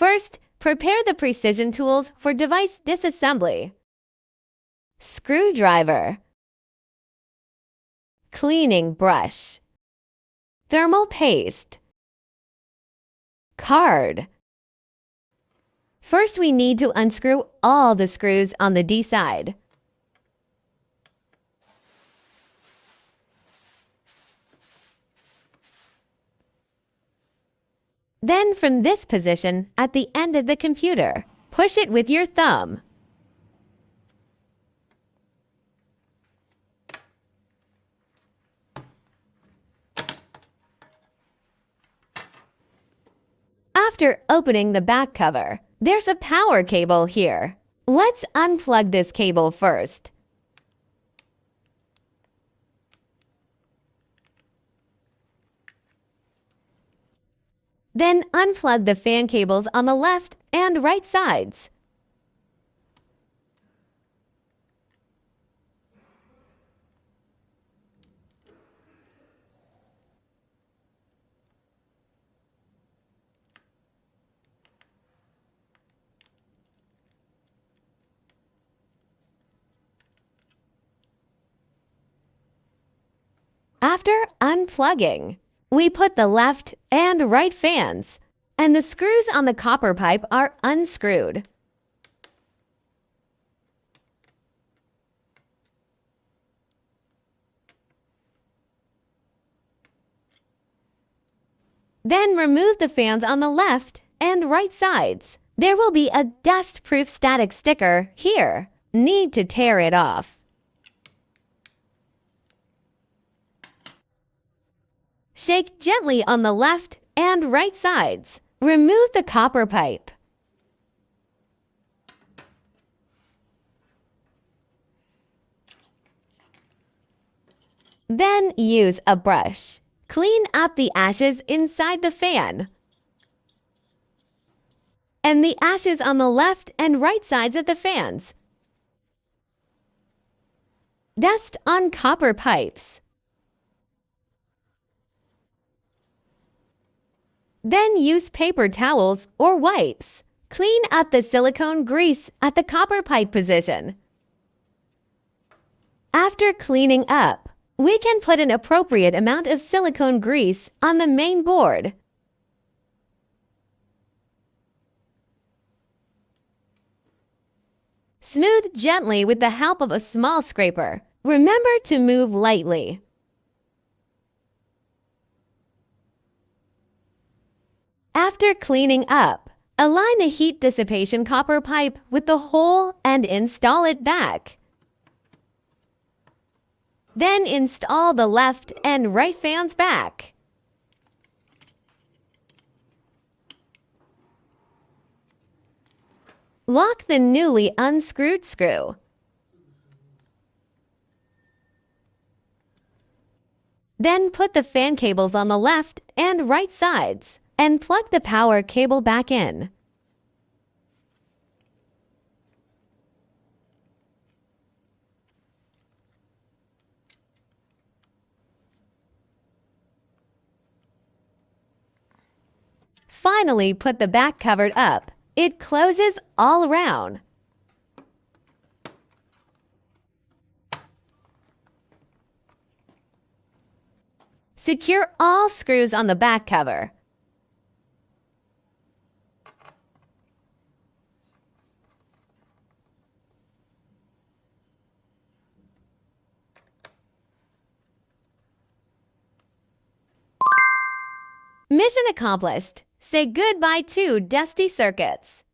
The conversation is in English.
First, prepare the precision tools for device disassembly. Screwdriver, cleaning brush, thermal paste, card. First, we need to unscrew all the screws on the D side. Then, from this position at the end of the computer, push it with your thumb. After opening the back cover, there's a power cable here. Let's unplug this cable first. Then unplug the fan cables on the left and right sides. After unplugging, we put the left and right fans, and the screws on the copper pipe are unscrewed. Then remove the fans on the left and right sides. There will be a dust-proof static sticker here. Need to tear it off. Shake gently on the left and right sides. Remove the copper pipe. Then use a brush. Clean up the ashes inside the fan and the ashes on the left and right sides of the fans. Dust on copper pipes. Then use paper towels or wipes. Clean up the silicone grease at the copper pipe position. After cleaning up, we can put an appropriate amount of silicone grease on the main board. Smooth gently with the help of a small scraper. Remember to move lightly. After cleaning up, align the heat dissipation copper pipe with the hole and install it back. Then install the left and right fans back. Lock the newly unscrewed screw. Then put the fan cables on the left and right sides and plug the power cable back in. Finally, put the back cover up. It closes all around. Secure all screws on the back cover. Mission accomplished. Say goodbye to dusty circuits.